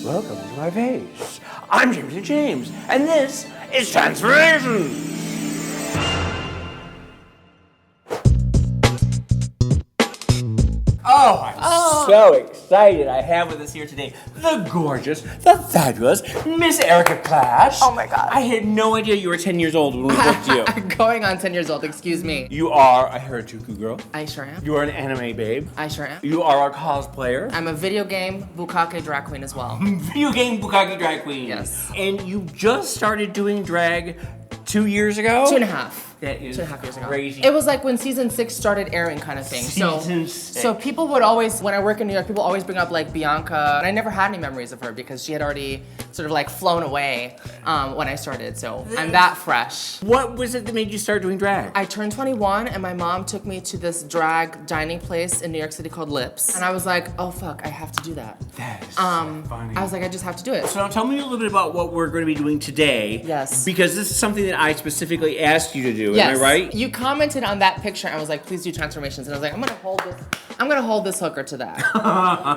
Welcome to my face. I'm James, and this is Transformation. Oh, I'm so excited. I have with us here today the gorgeous, the fabulous Miss Erika Klash. Oh my God. I had no idea you were 10 years old when we booked you. Going on 10 years old, excuse me. You are a Harajuku girl. I sure am. You are an anime babe. I sure am. You are a cosplayer. I'm a video game bukkake drag queen as well. Video game bukkake drag queen. Yes. And you just started doing drag 2 years ago? 2.5. That is 2.5 years ago. crazy. It was like when season 6 started airing kind of thing. Season 6. So people would always, when I work in New York, people always bring up like Bianca. And I never had any memories of her because she had already sort of like flown away when I started. So I'm that fresh. What was it that made you start doing drag? I turned 21 and my mom took me to this drag dining place in New York City called Lips. And I was like, oh fuck, I have to do that. That is so funny. I was like, I just have to do it. So tell me a little bit about what we're going to be doing today. Yes. Because this is something that I specifically asked you to do. Yes. Am I right? You commented on that picture and I was like, please do transformations. And I was like, I'm gonna hold this hooker to that.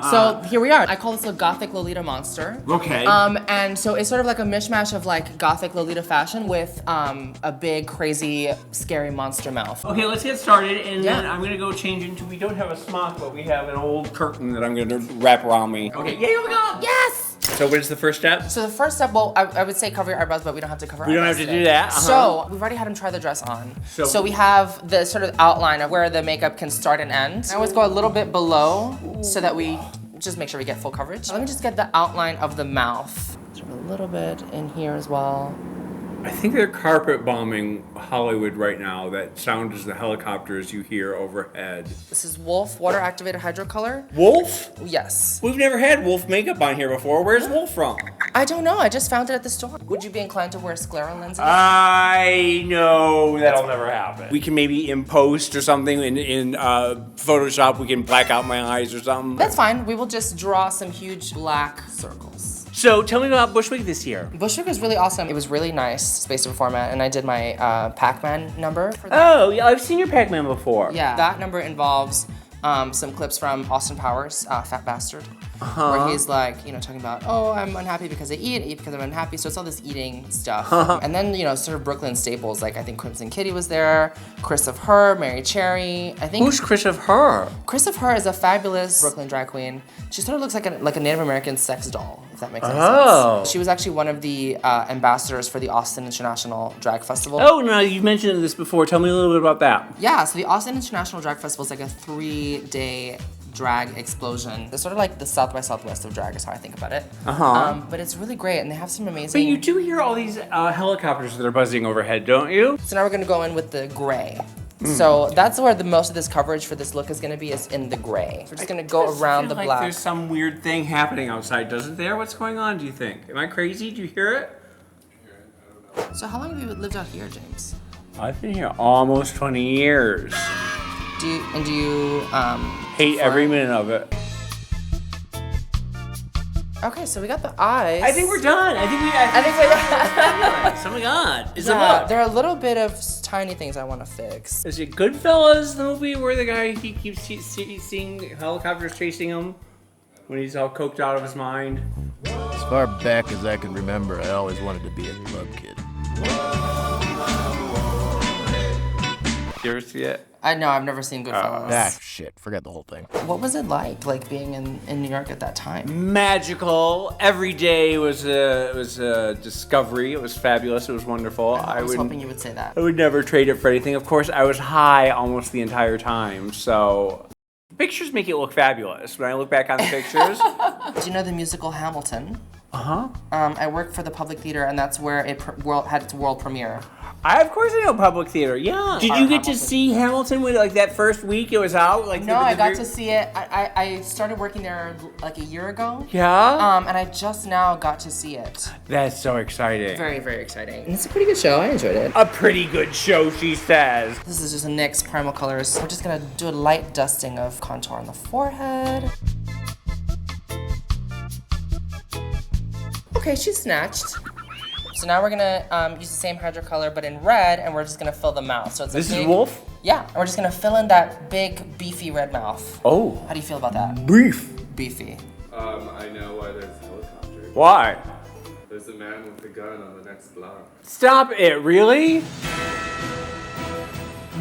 So here we are. I call this a Gothic Lolita monster. Okay. And so it's sort of like a mishmash of like Gothic Lolita fashion with a big, crazy, scary monster mouth. Okay, let's get started, and then I'm gonna go change into, we don't have a smock, but we have an old curtain that I'm gonna wrap around me. Okay, yeah, here we go! Yes! So what is the first step? So the first step, well, I would say cover your eyebrows, but we don't have to cover our We don't eyebrows have to today. do that. So we've already had him try the dress on. So we have the sort of outline of where the makeup can start and end. I always go a little bit below so that we just make sure we get full coverage. Let me just get the outline of the mouth. Sort of a little bit in here as well. I think they're carpet bombing Hollywood right now. That sound is the helicopters you hear overhead. This is Wolf Water Activated Hydro Color. Wolf? Yes. We've never had wolf makeup on here before. Where's Wolf from? I don't know, I just found it at the store. Would you be inclined to wear sclera lenses? I know that'll never happen. We can maybe in post or something in Photoshop, we can black out my eyes or something. That's fine, we will just draw some huge black circles. So tell me about Bushwick this year. Bushwick was really awesome. It was really nice, space to format, and I did my Pac-Man number for that. Oh, yeah, I've seen your Pac-Man before. Yeah, that number involves some clips from Austin Powers, Fat Bastard, where he's like, you know, talking about, oh, I'm unhappy because I eat because I'm unhappy. So it's all this eating stuff. And then, you know, sort of Brooklyn staples, like I think Crimson Kitty was there, Chris of Her, Mary Cherry. I think Who's Chris of Her? Chris of Her is a fabulous Brooklyn drag queen. She sort of looks like a Native American sex doll, if that makes any sense. She was actually one of the ambassadors for the Austin International Drag Festival. Oh, no, you've mentioned this before. Tell me a little bit about that. Yeah, so the Austin International Drag Festival is like a 3-day drag explosion. It's sort of like the South by Southwest of drag is how I think about it. But it's really great and they have some amazing... But you do hear all these helicopters that are buzzing overhead, don't you? So now we're gonna go in with the gray. So that's where the most of this coverage for this look is gonna be, is in the gray. We're just gonna go around the like black. There's some weird thing happening outside, doesn't there? What's going on, do you think? Am I crazy? Do you hear it? So how long have you lived out here, James? I've been here almost 20 years. Do you Hate every minute of it. Okay, so we got the eyes. I think we're done. I think we're done. Oh my God. Is Yeah, it there are a little bit of tiny things I want to fix. Is it Goodfellas, the movie where the guy, he keeps seeing helicopters chasing him when he's all coked out of his mind? As far back as I can remember, I always wanted to be a club kid. You ever see it? I know, I've never seen Goodfellas. Ah, shit. Forget the whole thing. What was it like being in New York at that time? Magical. Every day was a discovery. It was fabulous. It was wonderful. I was hoping you would say that. I would never trade it for anything. Of course, I was high almost the entire time, so pictures make it look fabulous. When I look back on the pictures. Do you know the musical Hamilton? Uh-huh. I work for the Public Theater, and that's where it had its world premiere. Of course I know Public Theater, yeah. Did you get to see Hamilton when, like, that first week it was out? Like, no, I got to see it. I started working there like a year ago. Yeah? And I just now got to see it. That's so exciting. Very, very exciting. And it's a pretty good show. I enjoyed it. A pretty good show, she says. This is just a NYX Primal Colors. We're just gonna do a light dusting of contour on the forehead. Okay, she's snatched. So now we're gonna use the same hydro color, but in red, and we're just gonna fill the mouth. So it's This is Wolf? Yeah, and we're just gonna fill in that big, beefy red mouth. Oh. How do you feel about that? Brief. Beefy. I know why there's helicopters. Why? There's a man with a gun on the next block. Stop it, really?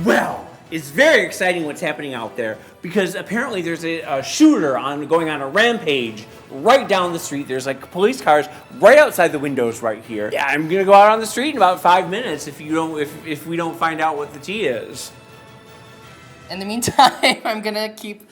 Well, it's very exciting what's happening out there because apparently there's a shooter going on a rampage right down the street. There's like police cars right outside the windows right here. Yeah, I'm gonna go out on the street in about 5 minutes if we don't find out what the tea is. In the meantime, I'm gonna keep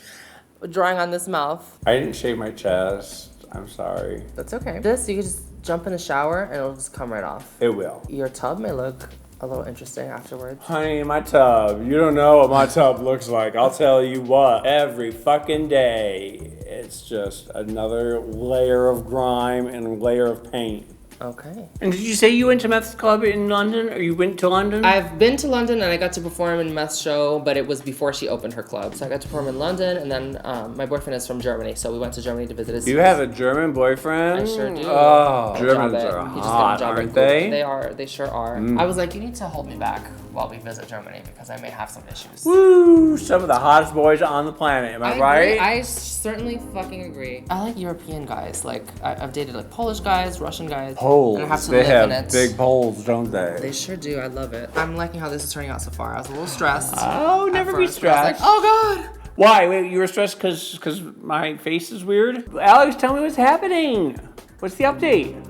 drawing on this mouth. I didn't shave my chest. I'm sorry. That's okay. This, you can just jump in the shower and it'll just come right off. It will. Your tub may look a little interesting afterwards. Honey, my tub. You don't know what my tub looks like. I'll tell you what. Every fucking day, it's just another layer of grime and a layer of paint. Okay. And did you say you went to Meth's Club in London? Or you went to London? I've been to London and I got to perform in Meth's show, but it was before she opened her club. So I got to perform in London, and then my boyfriend is from Germany, so we went to Germany to visit his. You have a German boyfriend? I sure do. Oh, Germans He are just got a hot, job at aren't Google. they? They are. They sure are. I was like, you need to hold me back while we visit Germany because I may have some issues. Woo! Some of the hottest boys on the planet. Am I right? Agree. I certainly fucking agree. I like European guys. Like I've dated like Polish guys, Russian guys. Poles. And I have to They live in have it. big poles, don't they? They sure do. I love it. I'm liking how this is turning out so far. I was a little stressed. Oh, at never be first, but I was stressed. like, oh god. Why? Wait, you were stressed because my face is weird? Alex, tell me what's happening. What's the update?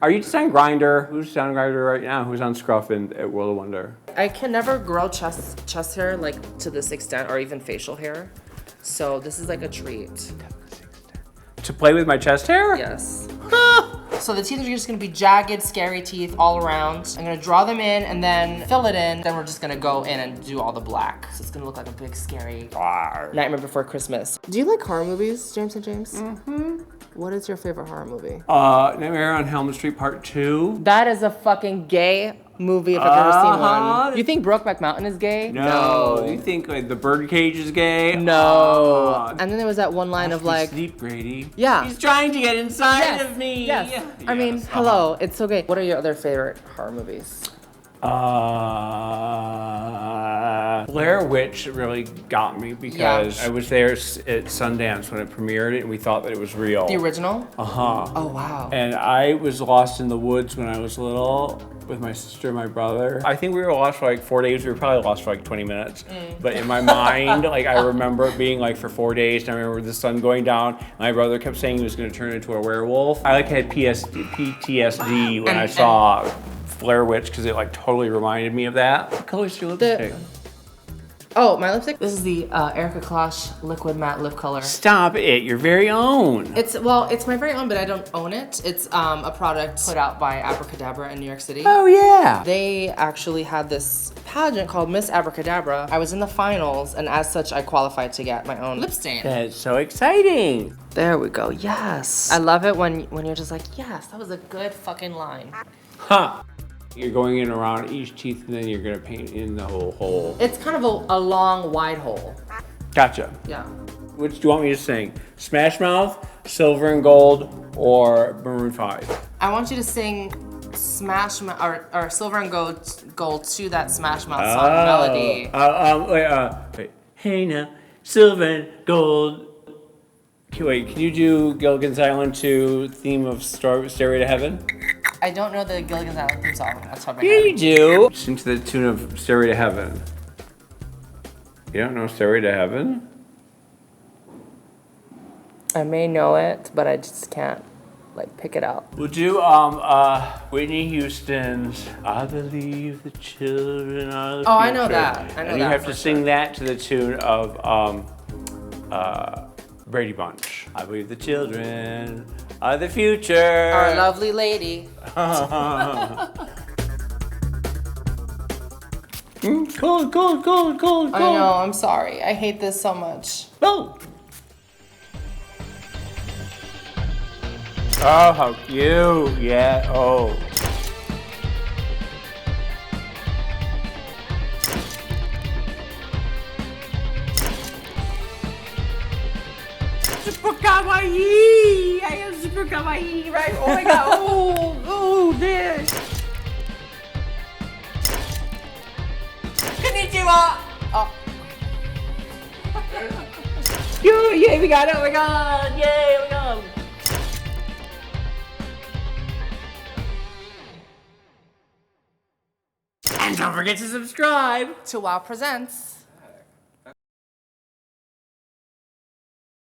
Are you just on Grindr? Who's on Grindr right now? Who's on Scruff at World of Wonder? I can never grow chest hair like to this extent, or even facial hair. So this is like a treat. To play with my chest hair? Yes. So the teeth are just gonna be jagged, scary teeth all around. I'm gonna draw them in and then fill it in. Then we're just gonna go in and do all the black. So it's gonna look like a big, scary Nightmare Before Christmas. Do you like horror movies, James and James? Mm-hmm. What is your favorite horror movie? Nightmare on Elm Street Part 2. That is a fucking gay movie if I've ever seen one. You think Brokeback Mountain is gay? No. You think like the birdcage is gay? No. And then there was that one line of like, Sleep, Grady. yeah. He's trying to get inside of me. Yes. I mean, hello. It's so gay. What are your other favorite horror movies? Blair Witch really got me because I was there at Sundance when it premiered and we thought that it was real. The original? Uh-huh. Oh, wow. And I was lost in the woods when I was little with my sister and my brother. I think we were lost for like 4 days. We were probably lost for like 20 minutes. But in my mind, like I remember it being like for 4 days, and I remember the sun going down. My brother kept saying he was gonna turn into a werewolf. I like had PTSD when I saw Blair Witch because it like totally reminded me of that. What color's your lipstick? Oh, my lipstick? This is the Erika Klash Liquid Matte Lip Color. Stop it, your very own. It's my very own, but I don't own it. It's a product put out by Abracadabra in New York City. Oh yeah. They actually had this pageant called Miss Abracadabra. I was in the finals, and as such, I qualified to get my own lip stain. That's so exciting. There we go, yes. I love it when you're just like, yes, that was a good fucking line. Huh. You're going in around each teeth and then you're gonna paint in the whole hole. It's kind of a long, wide hole. Gotcha. Yeah. Which do you want me to sing? Smash Mouth, Silver and Gold, or Maroon 5? I want you to sing or Silver and Gold to that Smash Mouth song melody. Wait. Hey now, Silver and Gold. Wait, can you do Gilligan's Island 2 theme of Stairway to Heaven? I don't know the Gilligan's Island theme song. That's how Yeah, you do. Sing to the tune of Stairway to Heaven. You don't know Stairway to Heaven? I may know it, but I just can't pick it out. We'll do Whitney Houston's I Believe the Children Are the Future. Oh, I know that. I know and that. you have to sing that to the tune of Brady Bunch. I believe the children are the future. Our lovely lady. Cold. I know, I'm sorry. I hate this so much. Oh, how cute. Yeah, oh. Super kawaii! I am super kawaii, right? Oh my god, oh, this. Konnichiwa! Oh. Yay, we got it, oh my god, yay, oh my god. And don't forget to subscribe to Wow Presents.